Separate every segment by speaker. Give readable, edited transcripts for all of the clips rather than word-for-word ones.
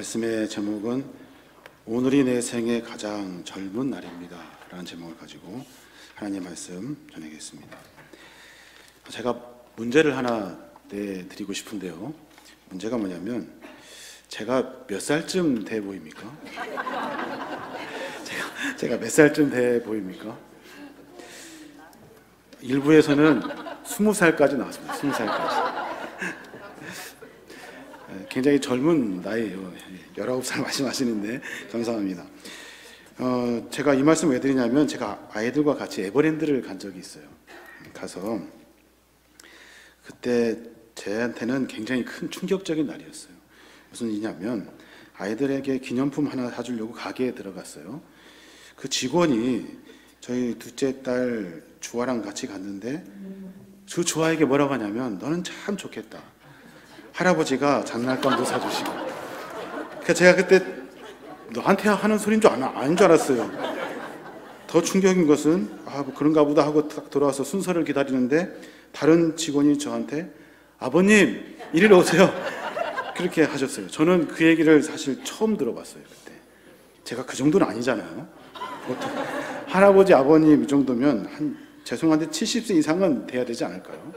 Speaker 1: 말씀의 제목은 오늘이 내 생의 가장 젊은 날입니다 라는 제목을 가지고 하나님의 말씀 전하겠습니다. 제가 문제를 하나 내드리고 싶은데요, 문제가 뭐냐면 제가 몇 살쯤 돼 보입니까? 제가 몇 살쯤 돼 보입니까? 일부에서는 20살까지 나왔습니다. 20살까지. 굉장히 젊은 나이에요. 19살 말씀하시는데 감사합니다. 제가 이 말씀 왜 드리냐면, 제가 아이들과 같이 에버랜드를 간 적이 있어요. 가서 그때 저한테는 굉장히 큰 충격적인 날이었어요. 무슨 일이냐면, 아이들에게 기념품 하나 사주려고 가게에 들어갔어요. 그 직원이 저희 둘째 딸 주아랑 같이 갔는데, 그 주아에게 뭐라고 하냐면, 너는 참 좋겠다, 할아버지가 장난감도 사주시고. 그러니까 제가 그때 너한테 하는 소리인 줄 아닌 줄 알았어요. 더 충격인 것은 뭐 그런가 보다 하고 딱 돌아와서 순서를 기다리는데, 다른 직원이 저한테 아버님 이리로 오세요 그렇게 하셨어요. 저는 그 얘기를 사실 처음 들어봤어요. 그때 제가 그 정도는 아니잖아요. 보통 할아버지 아버님 이 정도면 죄송한데 70세 이상은 돼야 되지 않을까요?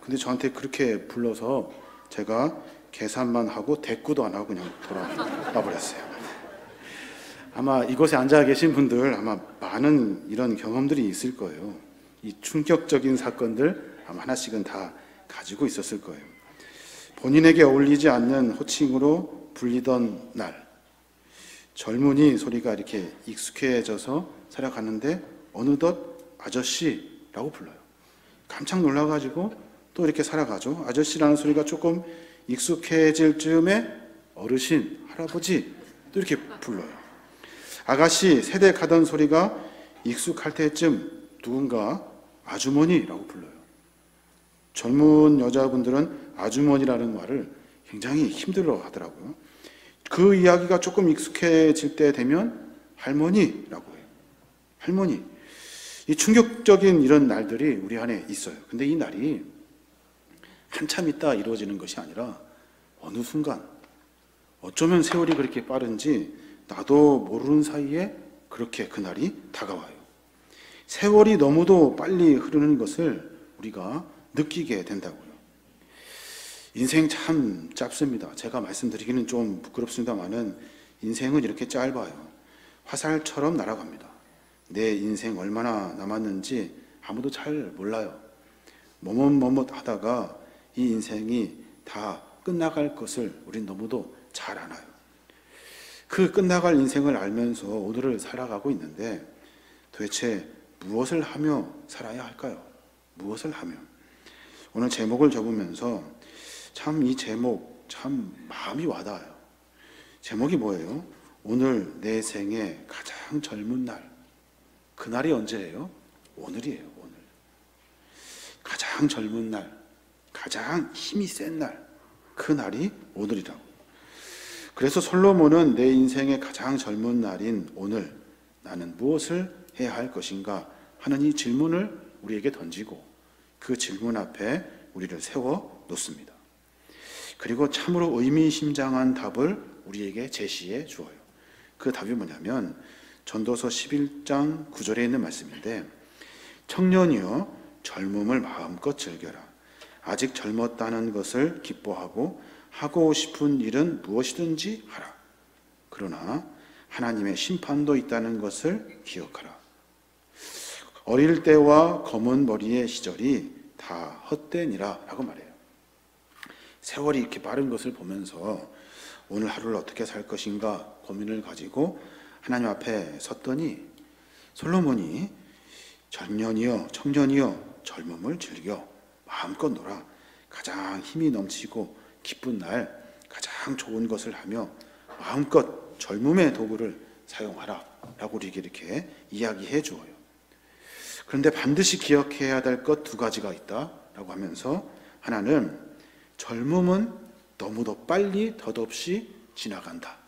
Speaker 1: 근데 저한테 그렇게 불러서 제가 계산만 하고 대꾸도 안 하고 그냥 돌아와 버렸어요. 아마 이곳에 앉아 계신 분들 아마 많은 이런 경험들이 있을 거예요. 이 충격적인 사건들 아마 하나씩은 다 가지고 있었을 거예요. 본인에게 어울리지 않는 호칭으로 불리던 날, 젊은이 소리가 이렇게 익숙해져서 살아가는데 어느덧 아저씨라고 불러요. 깜짝 놀라가지고 또 이렇게 살아가죠. 아저씨라는 소리가 조금 익숙해질 즈음에 어르신, 할아버지 또 이렇게 불러요. 아가씨, 세대 가던 소리가 익숙할 때쯤 누군가 아주머니라고 불러요. 젊은 여자분들은 아주머니라는 말을 굉장히 힘들어 하더라고요. 그 이야기가 조금 익숙해질 때 되면 할머니라고 해요. 할머니. 이 충격적인 이런 날들이 우리 안에 있어요. 근데 이 날이 한참 있다 이루어지는 것이 아니라 어느 순간, 어쩌면 세월이 그렇게 빠른지 나도 모르는 사이에 그렇게 그날이 다가와요. 세월이 너무도 빨리 흐르는 것을 우리가 느끼게 된다고요. 인생 참 짧습니다. 제가 말씀드리기는 좀 부끄럽습니다만은 인생은 이렇게 짧아요. 화살처럼 날아갑니다. 내 인생 얼마나 남았는지 아무도 잘 몰라요. 머뭇머뭇 하다가 이 인생이 다 끝나갈 것을 우린 너무도 잘 알아요. 그 끝나갈 인생을 알면서 오늘을 살아가고 있는데, 도대체 무엇을 하며 살아야 할까요? 무엇을 하며? 오늘 제목을 적으면서 참 이 제목 참 마음이 와닿아요. 제목이 뭐예요? 오늘 내 생의 가장 젊은 날. 그날이 언제예요? 오늘이에요. 오늘. 가장 젊은 날, 가장 힘이 센 날, 그 날이 오늘이라고. 그래서 솔로몬은 내 인생의 가장 젊은 날인 오늘 나는 무엇을 해야 할 것인가 하는 이 질문을 우리에게 던지고 그 질문 앞에 우리를 세워 놓습니다. 그리고 참으로 의미심장한 답을 우리에게 제시해 주어요. 그 답이 뭐냐면 전도서 11장 9절에 있는 말씀인데, 청년이여 젊음을 마음껏 즐겨라. 아직 젊었다는 것을 기뻐하고 하고 싶은 일은 무엇이든지 하라. 그러나 하나님의 심판도 있다는 것을 기억하라. 어릴 때와 검은 머리의 시절이 다 헛되니라 라고 말해요. 세월이 이렇게 빠른 것을 보면서 오늘 하루를 어떻게 살 것인가 고민을 가지고 하나님 앞에 섰더니, 솔로몬이 청년이여 젊음을 즐겨 마음껏 놀아. 가장 힘이 넘치고 기쁜 날 가장 좋은 것을 하며 마음껏 젊음의 도구를 사용하라 라고 우리에게 이렇게 이야기해 주어요. 그런데 반드시 기억해야 될 것 두 가지가 있다라고 하면서, 하나는 젊음은 너무도 빨리 덧없이 지나간다.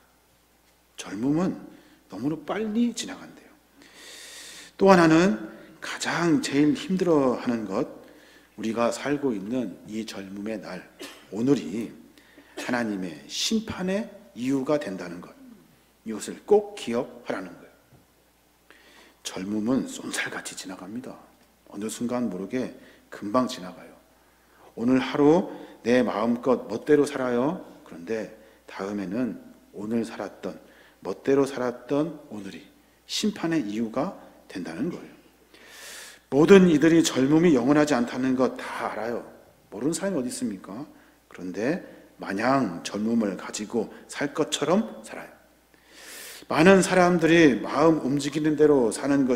Speaker 1: 젊음은 너무도 빨리 지나간대요. 또 하나는 가장 제일 힘들어하는 것, 우리가 살고 있는 이 젊음의 날, 오늘이 하나님의 심판의 이유가 된다는 것, 이것을 꼭 기억하라는 거예요. 젊음은 쏜살같이 지나갑니다. 어느 순간 모르게 금방 지나가요. 오늘 하루 내 마음껏 멋대로 살아요. 그런데 다음에는 오늘 살았던, 멋대로 살았던 오늘이 심판의 이유가 된다는 거예요. 모든 이들이 젊음이 영원하지 않다는 것 다 알아요. 모르는 사람이 어디 있습니까? 그런데 마냥 젊음을 가지고 살 것처럼 살아요. 많은 사람들이 마음 움직이는 대로 사는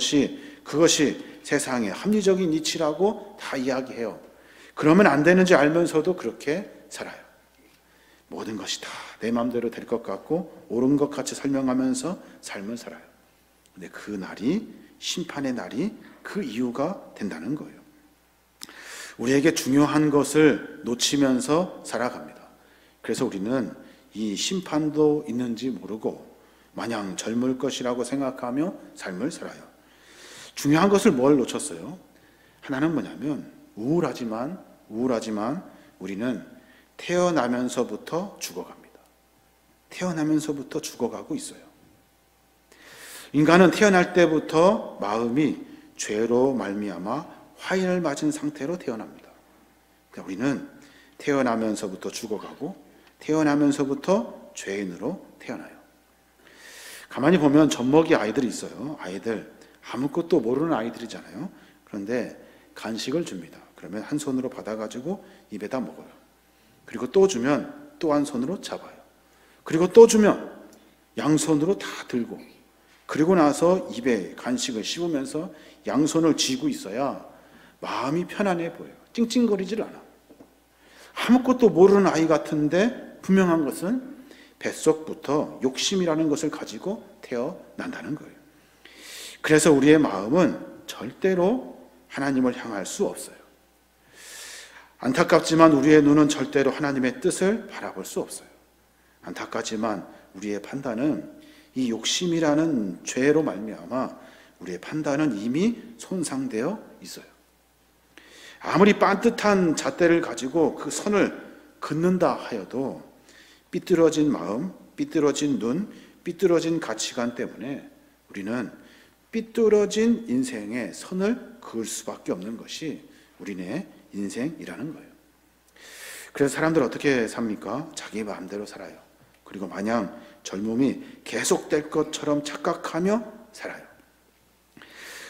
Speaker 1: 그것이 세상의 합리적인 이치라고 다 이야기해요. 그러면 안 되는지 알면서도 그렇게 살아요. 모든 것이 다 내 마음대로 될 것 같고 옳은 것 같이 설명하면서 삶을 살아요. 근데 그 날이, 심판의 날이 그 이유가 된다는 거예요. 우리에게 중요한 것을 놓치면서 살아갑니다. 그래서 우리는 이 심판도 있는지 모르고 마냥 젊을 것이라고 생각하며 삶을 살아요. 중요한 것을 뭘 놓쳤어요? 하나는 뭐냐면 우울하지만 우리는 태어나면서부터 죽어갑니다. 태어나면서부터 죽어가고 있어요. 인간은 태어날 때부터 마음이 죄로 말미암아 화인을 맞은 상태로 태어납니다. 그러니까 우리는 태어나면서부터 죽어가고 태어나면서부터 죄인으로 태어나요. 가만히 보면 젖먹이 아이들이 있어요. 아이들 아무것도 모르는 아이들이잖아요. 그런데 간식을 줍니다. 그러면 한 손으로 받아가지고 입에다 먹어요. 그리고 또 주면 또 한 손으로 잡아요. 그리고 또 주면 양손으로 다 들고, 그리고 나서 입에 간식을 씹으면서 양손을 쥐고 있어야 마음이 편안해 보여요. 찡찡거리질 않아. 아무것도 모르는 아이 같은데 분명한 것은 뱃속부터 욕심이라는 것을 가지고 태어난다는 거예요. 그래서 우리의 마음은 절대로 하나님을 향할 수 없어요. 안타깝지만 우리의 눈은 절대로 하나님의 뜻을 바라볼 수 없어요. 안타깝지만 우리의 판단은 이 욕심이라는 죄로 말미암아 우리의 판단은 이미 손상되어 있어요. 아무리 빤듯한 잣대를 가지고 그 선을 긋는다 하여도 삐뚤어진 마음, 삐뚤어진 눈, 삐뚤어진 가치관 때문에 우리는 삐뚤어진 인생의 선을 그을 수밖에 없는 것이 우리네 인생이라는 거예요. 그래서 사람들 어떻게 삽니까? 자기 마음대로 살아요. 그리고 마냥 젊음이 계속될 것처럼 착각하며 살아요.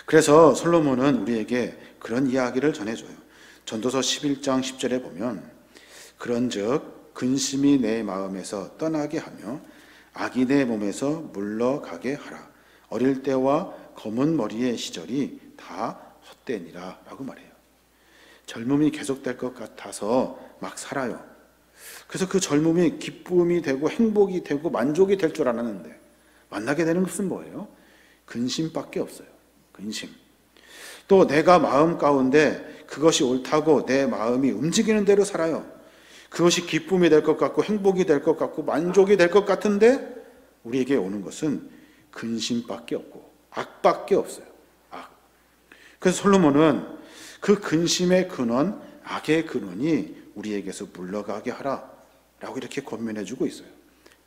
Speaker 1: 그래서 솔로몬은 우리에게 그런 이야기를 전해줘요. 전도서 11장 10절에 보면 그런즉 근심이 내 마음에서 떠나게 하며 악이 내 몸에서 물러가게 하라. 어릴 때와 검은 머리의 시절이 다 헛되니라 라고 말해요. 젊음이 계속될 것 같아서 막 살아요. 그래서 그 젊음이 기쁨이 되고 행복이 되고 만족이 될 줄 알았는데 만나게 되는 것은 뭐예요? 근심밖에 없어요. 근심. 또 내가 마음 가운데 그것이 옳다고 내 마음이 움직이는 대로 살아요. 그것이 기쁨이 될 것 같고 행복이 될 것 같고 만족이 될 것 같은데 우리에게 오는 것은 근심밖에 없고 악밖에 없어요. 악. 그래서 솔로몬은 그 근심의 근원, 악의 근원이 우리에게서 물러가게 하라 라고 이렇게 권면해 주고 있어요.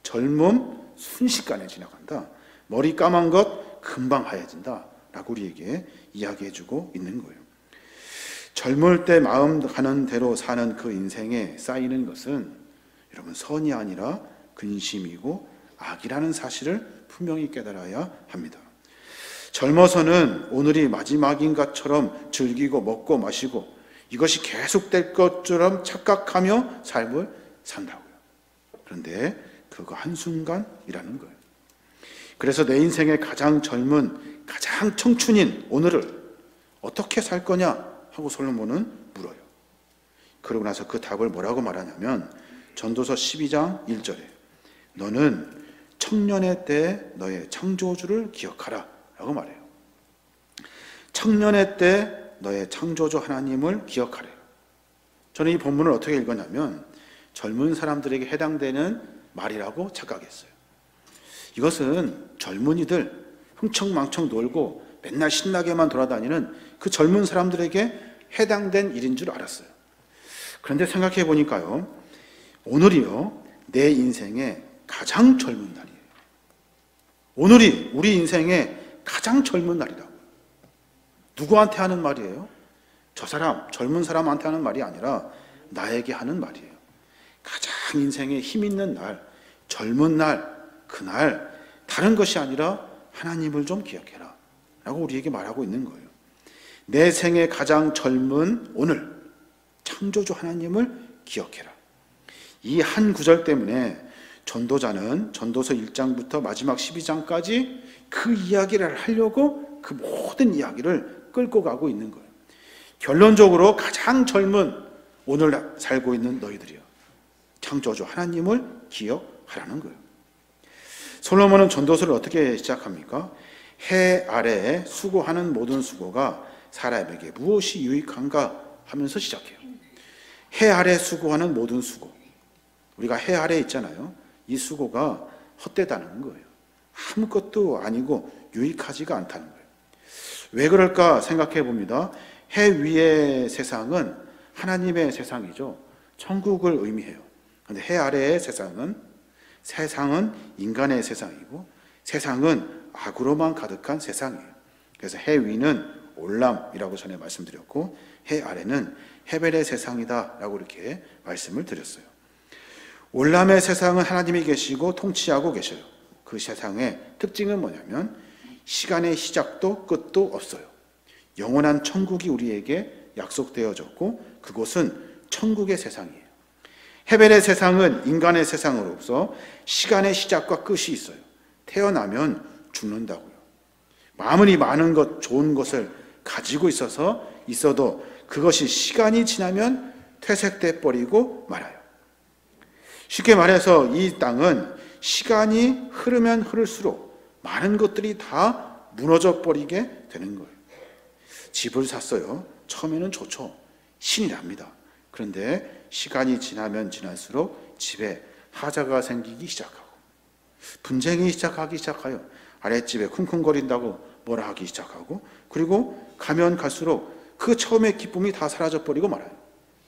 Speaker 1: 젊음 순식간에 지나간다. 머리 까만 것 금방 하얘진다 라고 우리에게 이야기해 주고 있는 거예요. 젊을 때 마음 가는 대로 사는 그 인생에 쌓이는 것은 여러분 선이 아니라 근심이고 악이라는 사실을 분명히 깨달아야 합니다. 젊어서는 오늘이 마지막인 것처럼 즐기고 먹고 마시고 이것이 계속될 것처럼 착각하며 삶을 산다고요. 그런데 그거 한순간이라는 거예요. 그래서 내 인생의 가장 젊은, 가장 청춘인 오늘을 어떻게 살 거냐 하고 솔로몬은 물어요. 그러고 나서 그 답을 뭐라고 말하냐면 전도서 12장 1절에 너는 청년의 때 너의 창조주를 기억하라 라고 말해요. 청년의 때 너의 창조주 하나님을 기억하래요. 저는 이 본문을 어떻게 읽었냐면 젊은 사람들에게 해당되는 말이라고 착각했어요. 이것은 젊은이들 흥청망청 놀고 맨날 신나게만 돌아다니는 그 젊은 사람들에게 해당된 일인 줄 알았어요. 그런데 생각해 보니까요, 오늘이요 내 인생의 가장 젊은 날이에요. 오늘이 우리 인생의 가장 젊은 날이라고요. 누구한테 하는 말이에요? 저 사람, 젊은 사람한테 하는 말이 아니라 나에게 하는 말이에요. 가장 인생에 힘 있는 날, 젊은 날, 그날, 다른 것이 아니라 하나님을 좀 기억해라 라고 우리에게 말하고 있는 거예요. 내 생의 가장 젊은 오늘, 창조주 하나님을 기억해라. 이 한 구절 때문에 전도자는 전도서 1장부터 마지막 12장까지 그 이야기를 하려고 그 모든 이야기를 끌고 가고 있는 거예요. 결론적으로 가장 젊은 오늘 살고 있는 너희들이여, 창조주 하나님을 기억하라는 거예요. 솔로몬은 전도서를 어떻게 시작합니까? 해 아래에 수고하는 모든 수고가 사람에게 무엇이 유익한가 하면서 시작해요. 해 아래 수고하는 모든 수고. 우리가 해 아래 있잖아요. 이 수고가 헛되다는 거예요. 아무것도 아니고 유익하지가 않다는 거예요. 왜 그럴까 생각해 봅니다. 해 위의 세상은 하나님의 세상이죠. 천국을 의미해요. 그런데 해 아래의 세상은 인간의 세상이고 세상은 악으로만 가득한 세상이에요. 그래서 해 위는 올람이라고 전에 말씀드렸고 해 아래는 헤벨의 세상이다 라고 이렇게 말씀을 드렸어요. 올람의 세상은 하나님이 계시고 통치하고 계셔요. 그 세상의 특징은 뭐냐면 시간의 시작도 끝도 없어요. 영원한 천국이 우리에게 약속되어졌고 그곳은 천국의 세상이에요. 헤벨의 세상은 인간의 세상으로서 시간의 시작과 끝이 있어요. 태어나면 죽는다고요. 아무리 많은 것, 좋은 것을 가지고 있어도 그것이 시간이 지나면 퇴색돼 버리고 말아요. 쉽게 말해서 이 땅은 시간이 흐르면 흐를수록 많은 것들이 다 무너져 버리게 되는 거예요. 집을 샀어요. 처음에는 좋죠. 신이 납니다. 그런데 시간이 지나면 지날수록 집에 하자가 생기기 시작하고 분쟁이 시작하기 시작해요. 아랫집에 쿵쿵거린다고 뭐라 하기 시작하고 그리고 가면 갈수록 그 처음의 기쁨이 다 사라져 버리고 말아요.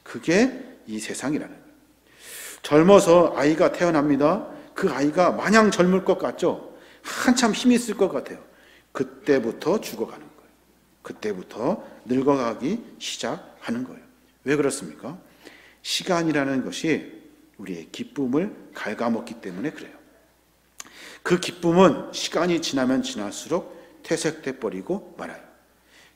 Speaker 1: 그게 이 세상이라는 거예요. 젊어서 아이가 태어납니다. 그 아이가 마냥 젊을 것 같죠? 한참 힘이 있을 것 같아요. 그때부터 죽어가는 거예요. 그때부터 늙어가기 시작하는 거예요. 왜 그렇습니까? 시간이라는 것이 우리의 기쁨을 갉아먹기 때문에 그래요. 그 기쁨은 시간이 지나면 지날수록 퇴색돼 버리고 말아요.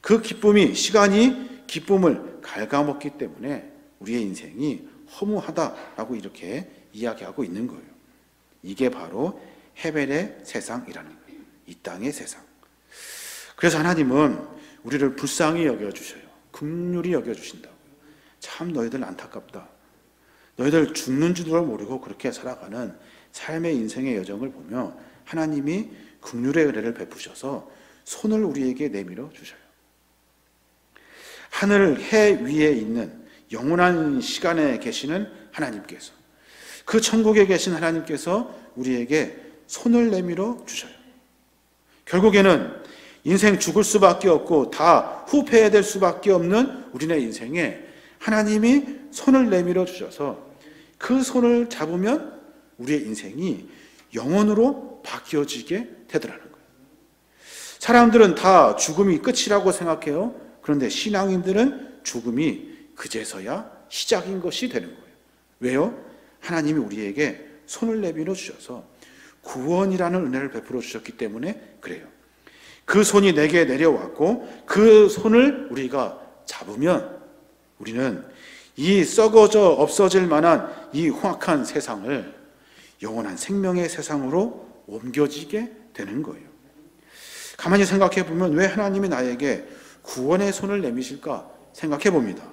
Speaker 1: 그 기쁨이 시간이 기쁨을 갉아먹기 때문에 우리의 인생이 허무하다라고 이렇게 이야기하고 있는 거예요. 이게 바로 헤벨의 세상이라는 거예요. 이 땅의 세상. 그래서 하나님은 우리를 불쌍히 여겨주셔요. 긍휼히 여겨주신다고요. 참 너희들 안타깝다. 너희들 죽는 줄도 모르고 그렇게 살아가는 삶의 인생의 여정을 보며 하나님이 긍휼의 은혜를 베푸셔서 손을 우리에게 내밀어 주셔요. 하늘 해 위에 있는 영원한 시간에 계시는 하나님께서 그 천국에 계신 하나님께서 우리에게 손을 내밀어 주셔요. 결국에는 인생 죽을 수밖에 없고 다 후패해야 될 수밖에 없는 우리네 인생에 하나님이 손을 내밀어 주셔서 그 손을 잡으면 우리의 인생이 영원으로 바뀌어지게 되더라는 거예요. 사람들은 다 죽음이 끝이라고 생각해요. 그런데 신앙인들은 죽음이 그제서야 시작인 것이 되는 거예요. 왜요? 하나님이 우리에게 손을 내밀어 주셔서 구원이라는 은혜를 베풀어 주셨기 때문에 그래요. 그 손이 내게 내려왔고 그 손을 우리가 잡으면 우리는 이 썩어져 없어질 만한 이 흉악한 세상을 영원한 생명의 세상으로 옮겨지게 되는 거예요. 가만히 생각해 보면 왜 하나님이 나에게 구원의 손을 내미실까 생각해 봅니다.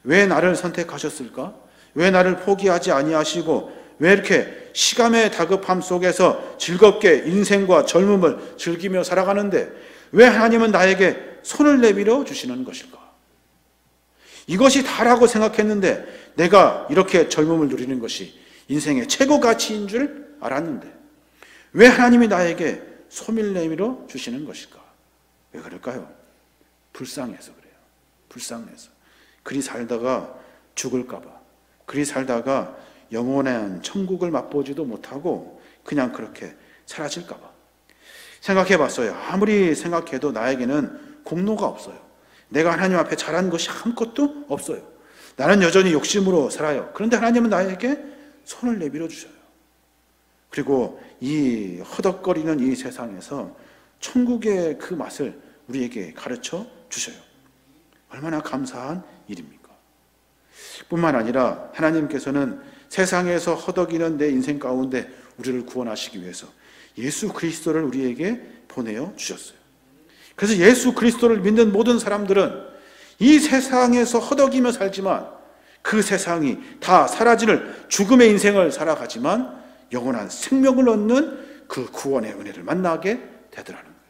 Speaker 1: 왜 나를 선택하셨을까? 왜 나를 포기하지 아니하시고 왜 이렇게 시간의 다급함 속에서 즐겁게 인생과 젊음을 즐기며 살아가는데 왜 하나님은 나에게 손을 내밀어 주시는 것일까? 이것이 다라고 생각했는데 내가 이렇게 젊음을 누리는 것이 인생의 최고 가치인 줄 알았는데 왜 하나님이 나에게 손을 내밀어 주시는 것일까? 왜 그럴까요? 불쌍해서 그래요. 불쌍해서. 그리 살다가 죽을까 봐. 그리 살다가 영원한 천국을 맛보지도 못하고 그냥 그렇게 사라질까 봐 생각해 봤어요. 아무리 생각해도 나에게는 공로가 없어요. 내가 하나님 앞에 잘한 것이 아무것도 없어요. 나는 여전히 욕심으로 살아요. 그런데 하나님은 나에게 손을 내밀어 주셔요. 그리고 이 허덕거리는 이 세상에서 천국의 그 맛을 우리에게 가르쳐 주셔요. 얼마나 감사한 일입니까? 뿐만 아니라 하나님께서는 세상에서 허덕이는 내 인생 가운데 우리를 구원하시기 위해서 예수 그리스도를 우리에게 보내어 주셨어요. 그래서 예수 그리스도를 믿는 모든 사람들은 이 세상에서 허덕이며 살지만 그 세상이 다 사라지는 죽음의 인생을 살아가지만 영원한 생명을 얻는 그 구원의 은혜를 만나게 되더라는 거예요.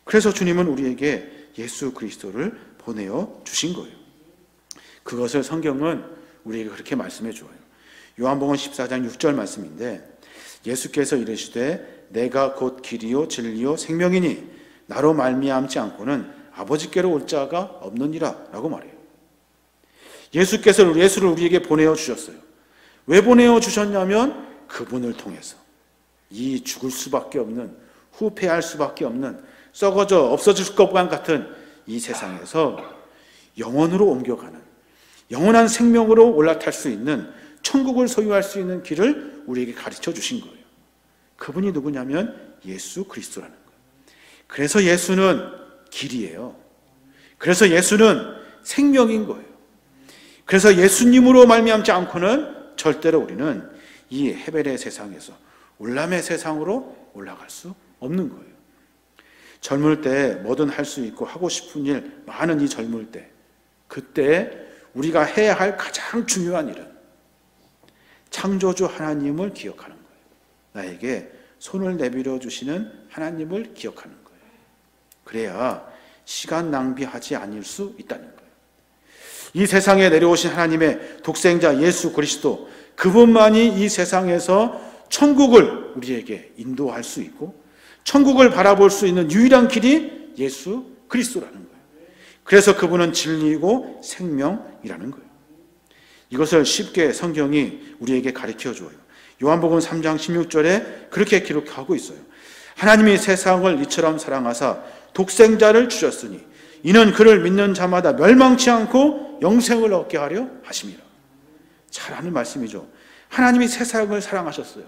Speaker 1: 그래서 주님은 우리에게 예수 그리스도를 보내어 주신 거예요. 그것을 성경은 우리에게 그렇게 말씀해 주어요. 요한복음 14장 6절 말씀인데 예수께서 이르시되 내가 곧 길이요 진리요 생명이니 나로 말미암지 않고는 아버지께로 올 자가 없느니라 라고 말해요. 예수께서 예수를 우리에게 보내어 주셨어요. 왜 보내어 주셨냐면 그분을 통해서 이 죽을 수밖에 없는, 후패할 수밖에 없는, 썩어져 없어질 것만 같은 이 세상에서 영원으로 옮겨가는, 영원한 생명으로 올라탈 수 있는, 천국을 소유할 수 있는 길을 우리에게 가르쳐 주신 거예요. 그분이 누구냐면 예수 그리스도라는 거예요. 그래서 예수는 길이에요. 그래서 예수는 생명인 거예요. 그래서 예수님으로 말미암지 않고는 절대로 우리는 이 헤벨의 세상에서 올람의 세상으로 올라갈 수 없는 거예요. 젊을 때 뭐든 할 수 있고 하고 싶은 일 많은 이 젊을 때, 그때 우리가 해야 할 가장 중요한 일은 창조주 하나님을 기억하는 거예요. 나에게 손을 내밀어 주시는 하나님을 기억하는 거예요. 그래야 시간 낭비하지 않을 수 있다는 거예요. 이 세상에 내려오신 하나님의 독생자 예수 그리스도, 그분만이 이 세상에서 천국을 우리에게 인도할 수 있고 천국을 바라볼 수 있는 유일한 길이 예수 그리스도라는 거예요. 그래서 그분은 진리이고 생명이라는 거예요. 이것을 쉽게 성경이 우리에게 가르쳐 줘요. 요한복음 3장 16절에 그렇게 기록하고 있어요. 하나님이 세상을 이처럼 사랑하사 독생자를 주셨으니 이는 그를 믿는 자마다 멸망치 않고 영생을 얻게 하려 하심이라. 잘 아는 말씀이죠. 하나님이 세상을 사랑하셨어요.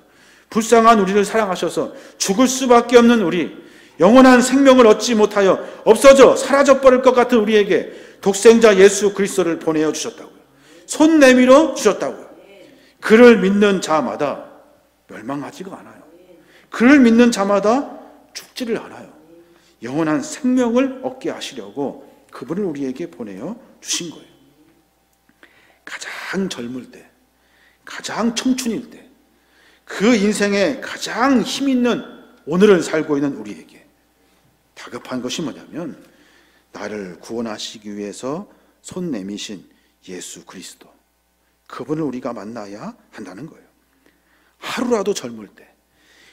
Speaker 1: 불쌍한 우리를 사랑하셔서 죽을 수밖에 없는 우리, 영원한 생명을 얻지 못하여 없어져 사라져 버릴 것 같은 우리에게 독생자 예수 그리스도를 보내어 주셨다고요. 손 내밀어 주셨다고요. 그를 믿는 자마다 멸망하지가 않아요. 그를 믿는 자마다 죽지를 않아요. 영원한 생명을 얻게 하시려고 그분을 우리에게 보내어 주신 거예요. 가장 젊을 때, 가장 청춘일 때, 그 인생에 가장 힘 있는 오늘을 살고 있는 우리에게 다급한 것이 뭐냐면 나를 구원하시기 위해서 손 내미신 예수 그리스도, 그분을 우리가 만나야 한다는 거예요. 하루라도 젊을 때,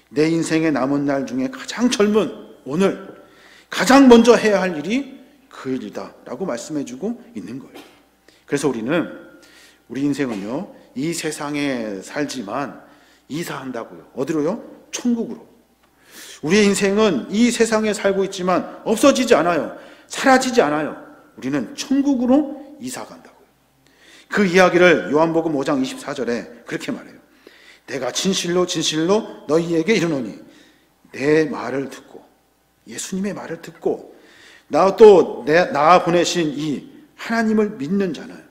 Speaker 1: 내 인생의 남은 날 중에 가장 젊은 오늘, 가장 먼저 해야 할 일이 그 일이다 라고 말씀해주고 있는 거예요. 그래서 우리 인생은요, 이 세상에 살지만 이사한다고요. 어디로요? 천국으로. 우리의 인생은 이 세상에 살고 있지만 없어지지 않아요. 사라지지 않아요. 우리는 천국으로 이사 간다고요. 그 이야기를 요한복음 5장 24절에 그렇게 말해요. 내가 진실로 진실로 너희에게 이르노니 내 말을 듣고, 예수님의 말을 듣고 나 보내신 이 하나님을 믿는 자는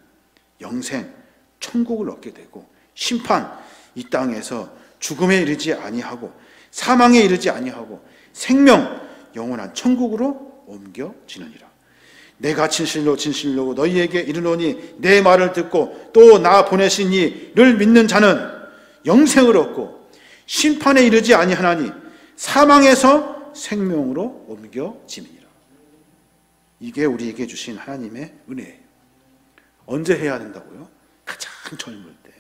Speaker 1: 영생, 천국을 얻게 되고 심판, 이 땅에서 죽음에 이르지 아니하고 사망에 이르지 아니하고 생명, 영원한 천국으로 옮겨지느니라. 내가 진실로 진실로 너희에게 이르노니 내 말을 듣고 또 나 보내신 이를 믿는 자는 영생을 얻고 심판에 이르지 아니하나니 사망에서 생명으로 옮겨지느니라. 이게 우리에게 주신 하나님의 은혜예요. 언제 해야 된다고요? 가장 젊을 때,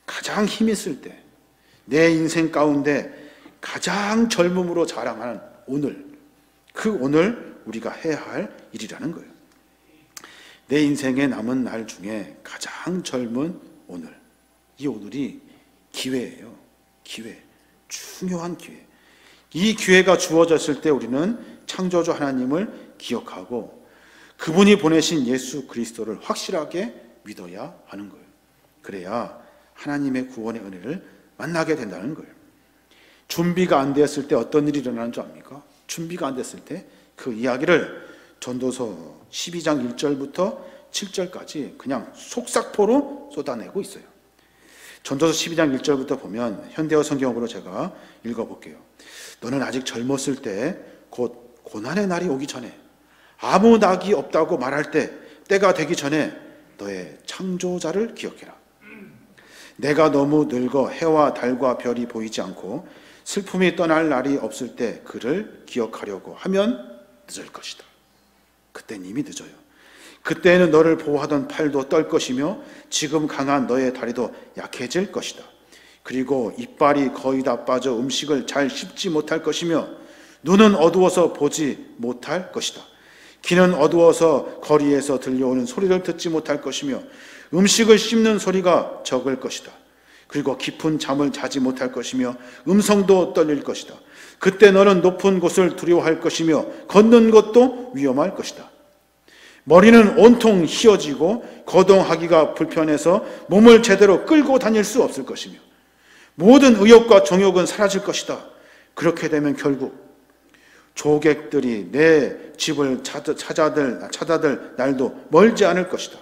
Speaker 1: 가장 힘 있을 때, 내 인생 가운데 가장 젊음으로 자랑하는 오늘, 그 오늘 우리가 해야 할 일이라는 거예요. 내 인생에 남은 날 중에 가장 젊은 오늘, 이 오늘이 기회예요. 기회. 중요한 기회. 이 기회가 주어졌을 때 우리는 창조주 하나님을 기억하고 그분이 보내신 예수 그리스도를 확실하게 믿어야 하는 거예요. 그래야 하나님의 구원의 은혜를 만나게 된다는 거예요. 준비가 안 되었을 때 어떤 일이 일어나는 줄 압니까? 준비가 안 됐을 때 그 이야기를 전도서 12장 1절부터 7절까지 그냥 속삭포로 쏟아내고 있어요. 전도서 12장 1절부터 보면 현대어 성경으로 제가 읽어볼게요. 너는 아직 젊었을 때 곧 고난의 날이 오기 전에 아무 낙이 없다고 말할 때가 되기 전에 너의 창조자를 기억해라. 내가 너무 늙어 해와 달과 별이 보이지 않고 슬픔이 떠날 날이 없을 때 그를 기억하려고 하면 늦을 것이다. 그때는 이미 늦어요. 그때는 너를 보호하던 팔도 떨 것이며 지금 강한 너의 다리도 약해질 것이다. 그리고 이빨이 거의 다 빠져 음식을 잘 씹지 못할 것이며 눈은 어두워서 보지 못할 것이다. 귀는 어두워서 거리에서 들려오는 소리를 듣지 못할 것이며 음식을 씹는 소리가 적을 것이다. 그리고 깊은 잠을 자지 못할 것이며 음성도 떨릴 것이다. 그때 너는 높은 곳을 두려워할 것이며 걷는 것도 위험할 것이다. 머리는 온통 휘어지고 거동하기가 불편해서 몸을 제대로 끌고 다닐 수 없을 것이며 모든 의욕과 정욕은 사라질 것이다. 그렇게 되면 결국 조객들이 내 집을 찾아들 날도 멀지 않을 것이다.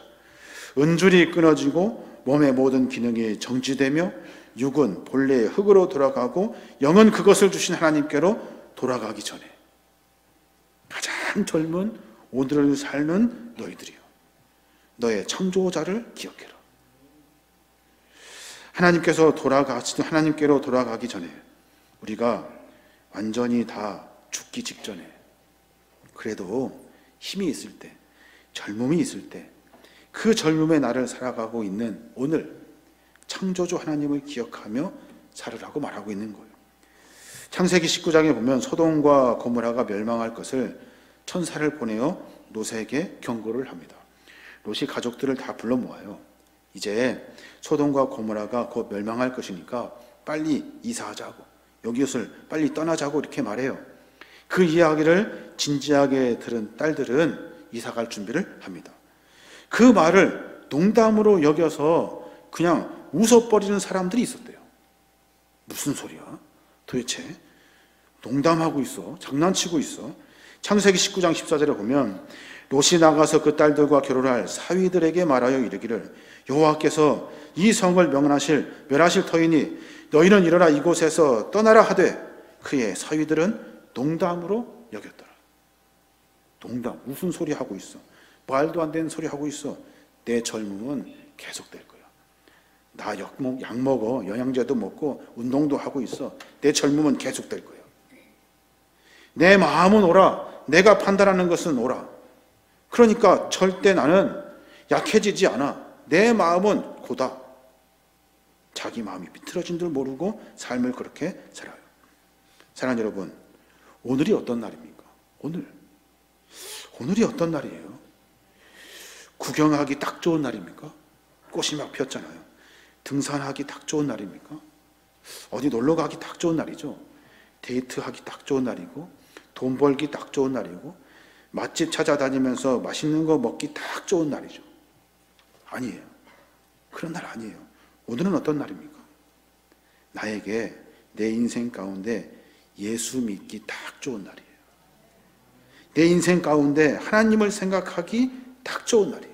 Speaker 1: 은줄이 끊어지고 몸의 모든 기능이 정지되며 육은 본래의 흙으로 돌아가고 영은 그것을 주신 하나님께로 돌아가기 전에 가장 젊은 오늘을 사는 너희들이여, 너의 창조자를 기억해라. 하나님께로 돌아가기 전에 우리가 완전히 다 죽기 직전에 그래도 힘이 있을 때, 젊음이 있을 때 그 젊음의 날을 살아가고 있는 오늘 창조주 하나님을 기억하며 살으라고 말하고 있는 거예요. 창세기 19장에 보면 소돔과 고모라가 멸망할 것을 천사를 보내어 롯에게 경고를 합니다. 롯이 가족들을 다 불러 모아요. 이제 소돔과 고모라가 곧 멸망할 것이니까 빨리 이사하자고, 여기를 빨리 떠나자고 이렇게 말해요. 그 이야기를 진지하게 들은 딸들은 이사갈 준비를 합니다. 그 말을 농담으로 여겨서 그냥 웃어버리는 사람들이 있었대요. 무슨 소리야? 도대체 농담하고 있어? 장난치고 있어? 창세기 19장 14절에 보면 롯이 나가서 그 딸들과 결혼할 사위들에게 말하여 이르기를 여호와께서 이 성을 멸하실 터이니 너희는 일어나 이곳에서 떠나라 하되 그의 사위들은 농담으로 여겼더라. 농담, 무슨 소리 하고 있어? 말도 안 되는 소리 하고 있어. 내 젊음은 계속될 거야. 나 약 먹어, 영양제도 먹고 운동도 하고 있어. 내 젊음은 계속될 거야. 내 마음은 옳아. 내가 판단하는 것은 옳아. 그러니까 절대 나는 약해지지 않아. 내 마음은 고다. 자기 마음이 비틀어진 줄 모르고 삶을 그렇게 살아요. 사랑하는 여러분, 오늘이 어떤 날입니까? 오늘이 어떤 날이에요? 구경하기 딱 좋은 날입니까? 꽃이 막 폈잖아요. 등산하기 딱 좋은 날입니까? 어디 놀러 가기 딱 좋은 날이죠. 데이트하기 딱 좋은 날이고, 돈 벌기 딱 좋은 날이고, 맛집 찾아다니면서 맛있는 거 먹기 딱 좋은 날이죠. 아니에요. 그런 날 아니에요. 오늘은 어떤 날입니까? 나에게 내 인생 가운데 예수 믿기 딱 좋은 날이에요. 내 인생 가운데 하나님을 생각하기 딱 좋은 날이에요.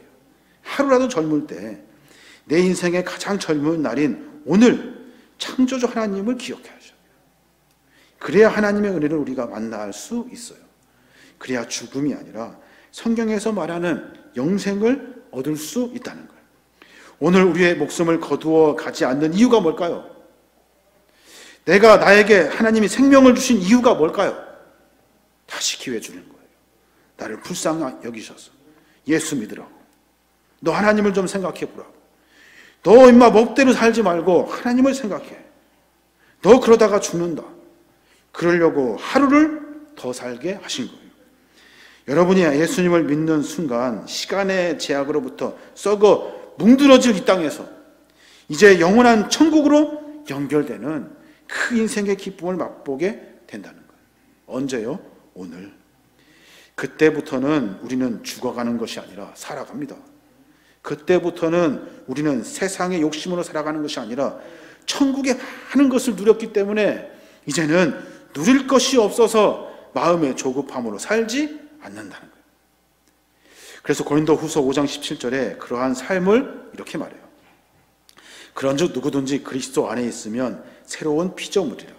Speaker 1: 하루라도 젊을 때 내 인생의 가장 젊은 날인 오늘 창조주 하나님을 기억해야죠. 그래야 하나님의 은혜를 우리가 만날 수 있어요. 그래야 죽음이 아니라 성경에서 말하는 영생을 얻을 수 있다는 거예요. 오늘 우리의 목숨을 거두어 가지 않는 이유가 뭘까요? 나에게 하나님이 생명을 주신 이유가 뭘까요? 다시 기회 주는 거예요. 나를 불쌍히 여기셔서 예수 믿으라고. 너 하나님을 좀 생각해 보라고. 너 임마 멋대로 살지 말고 하나님을 생각해. 너 그러다가 죽는다. 그러려고 하루를 더 살게 하신 거예요. 여러분이 예수님을 믿는 순간 시간의 제약으로부터 썩어 뭉들어질 이 땅에서 이제 영원한 천국으로 연결되는 그 인생의 기쁨을 맛보게 된다는 거예요. 언제요? 오늘. 그때부터는 우리는 죽어가는 것이 아니라 살아갑니다. 그때부터는 우리는 세상의 욕심으로 살아가는 것이 아니라 천국의 많은 것을 누렸기 때문에 이제는 누릴 것이 없어서 마음의 조급함으로 살지 않는다는 거예요. 그래서 고린도후서 5장 17절에 그러한 삶을 이렇게 말해요. 그런즉 누구든지 그리스도 안에 있으면 새로운 피조물이라.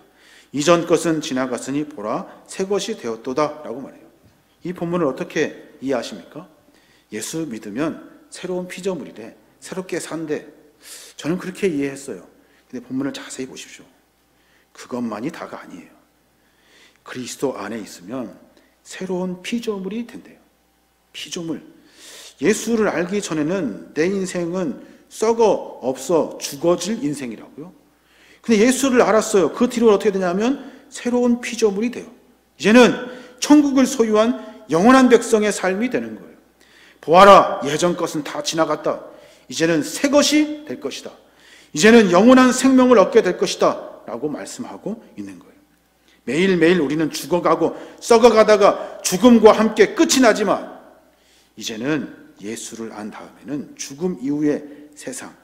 Speaker 1: 이전 것은 지나갔으니 보라 새 것이 되었도다 라고 말해요. 이 본문을 어떻게 이해하십니까? 예수 믿으면 새로운 피조물이래. 새롭게 산대. 저는 그렇게 이해했어요. 근데 본문을 자세히 보십시오. 그것만이 다가 아니에요. 그리스도 안에 있으면 새로운 피조물이 된대요. 피조물. 예수를 알기 전에는 내 인생은 썩어 없어 죽어질 인생이라고요. 근데 예수를 알았어요. 그 뒤로 어떻게 되냐면 새로운 피조물이 돼요. 이제는 천국을 소유한 영원한 백성의 삶이 되는 거예요. 보아라, 예전 것은 다 지나갔다. 이제는 새 것이 될 것이다. 이제는 영원한 생명을 얻게 될 것이다 라고 말씀하고 있는 거예요. 매일매일 우리는 죽어가고 썩어가다가 죽음과 함께 끝이 나지만 이제는 예수를 안 다음에는 죽음 이후의 세상,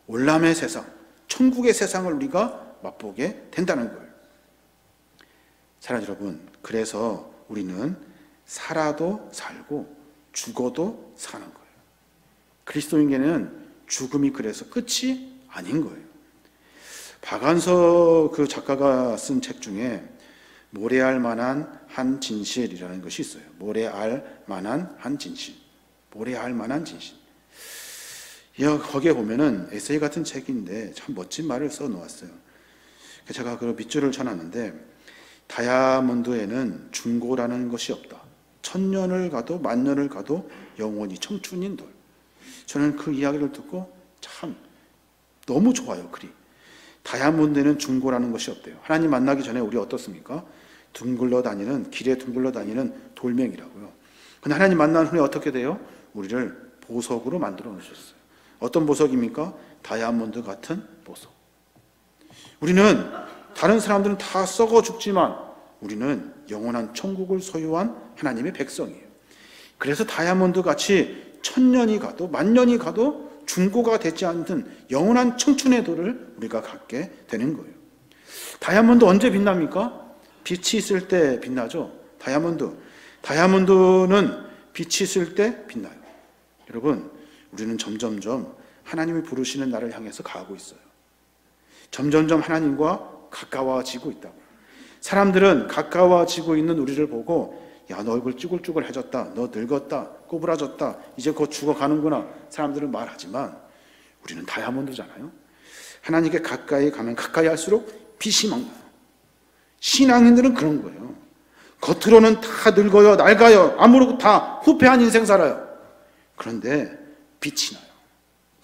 Speaker 1: 올람의 세상, 천국의 세상을 우리가 맛보게 된다는 거예요. 사랑하는 여러분, 그래서 우리는 살아도 살고 죽어도 사는 거예요. 그리스도인에게는 죽음이 그래서 끝이 아닌 거예요. 박완서 그 작가가 쓴 책 중에 모래알 만한 한 진실이라는 것이 있어요. 모래알 만한 한 진실. 모래알 만한 진실. 거기에 보면은 에세이 같은 책인데 참 멋진 말을 써 놓았어요. 제가 그 밑줄을 쳐놨는데 다이아몬드에는 중고라는 것이 없다. 1000년을 가도 10,000년을 가도 영원히 청춘인 돌. 저는 그 이야기를 듣고 참 너무 좋아요. 글이. 다이아몬드에는 중고라는 것이 없대요. 하나님 만나기 전에 우리 어떻습니까? 길에 둥글러 다니는 돌멩이라고요. 근데 하나님 만난 후에 어떻게 돼요? 우리를 보석으로 만들어 놓으셨어요. 어떤 보석입니까? 다이아몬드 같은 보석. 우리는 다른 사람들은 다 썩어 죽지만 우리는 영원한 천국을 소유한 하나님의 백성이에요. 그래서 다이아몬드 같이 1000년이 가도 10,000년이 가도 중고가 되지 않는 영원한 청춘의 돌을 우리가 갖게 되는 거예요. 다이아몬드 언제 빛납니까? 빛이 있을 때 빛나죠. 다이아몬드는 빛이 있을 때 빛나요. 여러분, 우리는 점점점 하나님이 부르시는 날을 향해서 가고 있어요. 점점점 하나님과 가까워지고 있다고. 사람들은 가까워지고 있는 우리를 보고 야, 너 얼굴 쭈글쭈글해졌다. 너 늙었다. 꼬부라졌다. 이제 곧 죽어가는구나. 사람들은 말하지만 우리는 다이아몬드잖아요. 하나님께 가까이 가면 가까이 할수록 빛이 막 나요. 신앙인들은 그런 거예요. 겉으로는 다 늙어요. 낡아요. 아무렇고 다 후패한 인생 살아요. 그런데 빛이 나요.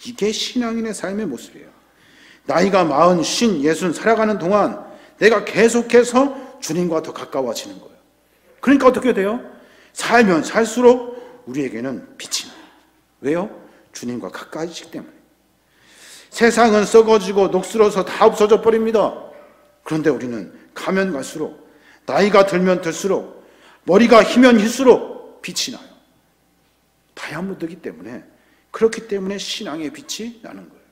Speaker 1: 이게 신앙인의 삶의 모습이에요. 나이가 40, 50, 60 살아가는 동안 내가 계속해서 주님과 더 가까워지는 거예요. 그러니까 어떻게 돼요? 살면 살수록 우리에게는 빛이 나요. 왜요? 주님과 가까이시기 때문에. 세상은 썩어지고 녹슬어서 다 없어져 버립니다. 그런데 우리는 가면 갈수록, 나이가 들면 들수록, 머리가 희면 힐수록 빛이 나요. 다이아몬드이기 때문에, 그렇기 때문에 신앙의 빛이 나는 거예요.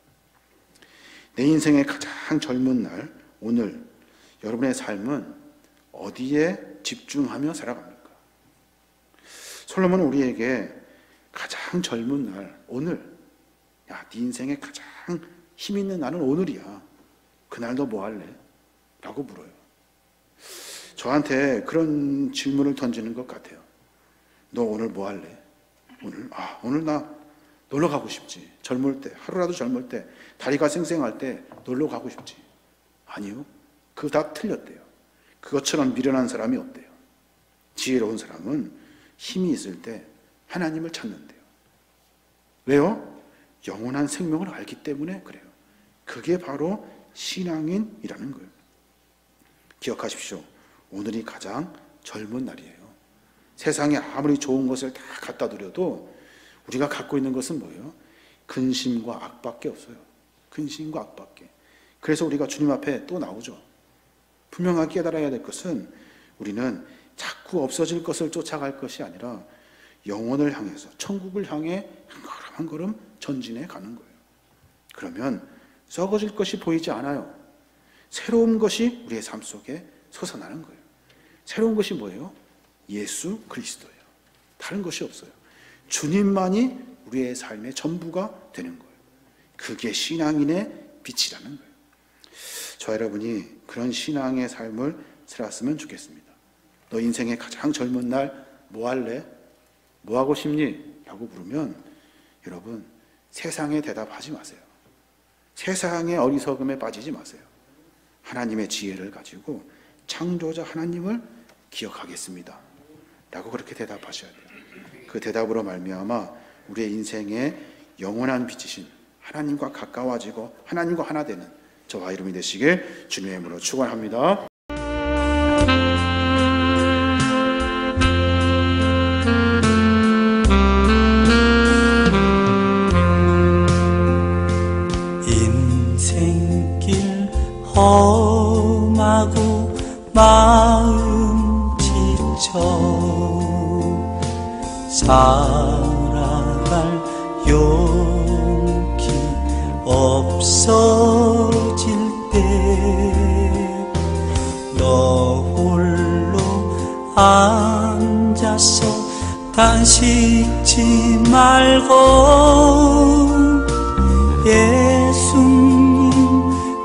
Speaker 1: 내 인생의 가장 젊은 날, 오늘 여러분의 삶은 어디에 집중하며 살아갑니까? 솔로몬은 우리에게 가장 젊은 날, 오늘, 야, 네 인생의 가장 힘 있는 날은 오늘이야. 그날 너 뭐 할래? 라고 물어요. 저한테 그런 질문을 던지는 것 같아요. 너 오늘 뭐 할래? 오늘 나 놀러 가고 싶지. 젊을 때, 하루라도 젊을 때, 다리가 쌩쌩할 때 놀러 가고 싶지. 아니요. 그 답 틀렸대요. 그것처럼 미련한 사람이 없대요. 지혜로운 사람은 힘이 있을 때 하나님을 찾는데요. 왜요? 영원한 생명을 알기 때문에 그래요. 그게 바로 신앙인이라는 거예요. 기억하십시오. 오늘이 가장 젊은 날이에요. 세상에 아무리 좋은 것을 다 갖다 드려도 우리가 갖고 있는 것은 뭐예요? 근심과 악밖에 없어요. 근심과 압박에. 그래서 우리가 주님 앞에 또 나오죠. 분명하게 깨달아야 될 것은 우리는 자꾸 없어질 것을 쫓아갈 것이 아니라 영혼을 향해서 천국을 향해 한 걸음 한 걸음 전진해 가는 거예요. 그러면 썩어질 것이 보이지 않아요. 새로운 것이 우리의 삶 속에 솟아나는 거예요. 새로운 것이 뭐예요? 예수 그리스도예요. 다른 것이 없어요. 주님만이 우리의 삶의 전부가 되는 거예요. 그게 신앙인의 빛이라는 거예요. 저 여러분이 그런 신앙의 삶을 살았으면 좋겠습니다. 너 인생의 가장 젊은 날 뭐 할래? 뭐 하고 싶니? 라고 물으면 여러분 세상에 대답하지 마세요. 세상의 어리석음에 빠지지 마세요. 하나님의 지혜를 가지고 창조자 하나님을 기억하겠습니다 라고 그렇게 대답하셔야 돼요. 그 대답으로 말미암아 우리의 인생의 영원한 빛이신 하나님과 가까워지고 하나님과 하나 되는 저와 이름이 되시길 주님의 이름으로 축원합니다.
Speaker 2: 인생길 험하고 마음 지쳐 살아갈 용기 없어질 때 너 홀로 앉아서 단식지 말고 예수님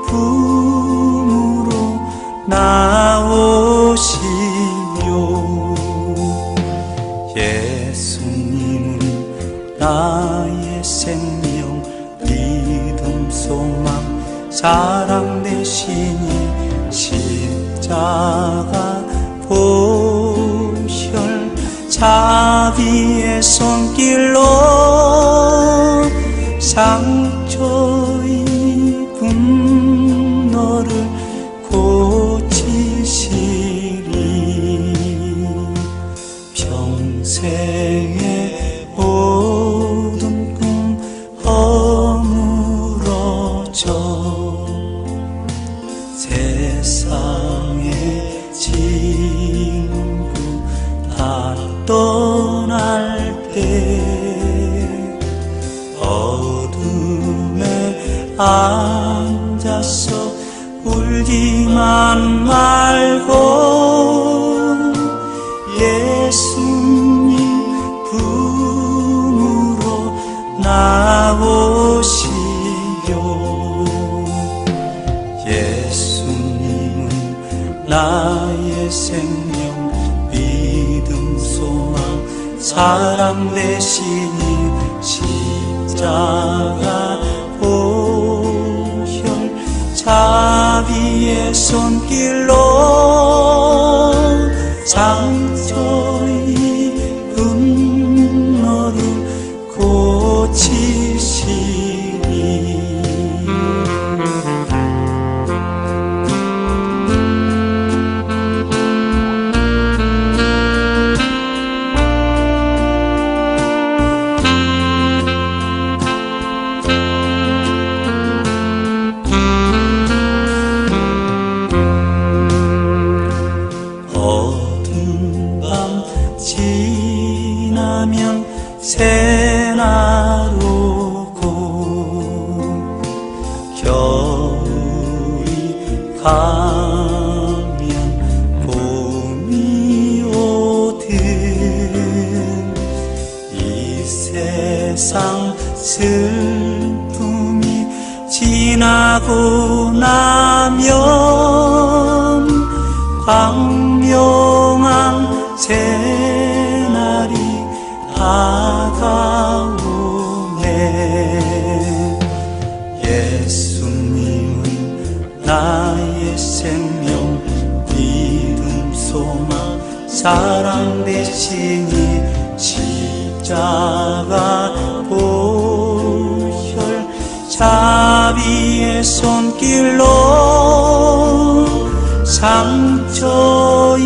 Speaker 2: 품으로 나오시오. 예수님은 나의 생명, 믿음, 소망, 사랑 되시니 십자가 보혈 자비의 손길로 상처 입은 너를 고치시리. 평생의 모든 꿈 허물어져 세상의 친구 다 떠날 때 어둠에 앉아서 울지만 말고 예수님 품으로 나오시오. 예수님은 나의 생명, 믿음, 소망, 사랑 되시니 십자가 보혈 자비의 손길로 상처 입은 너를 고치시리. 어두운 밤 지나면 새날 오고 겨울이 가면 봄이 오듯 이 세상 슬픔이 지나고 나면 광명한 새날이 다가오네. 예수님은 나의 생명, 믿음, 소망, 사랑 되시니 십자가 보혈 자비의 손길로 상처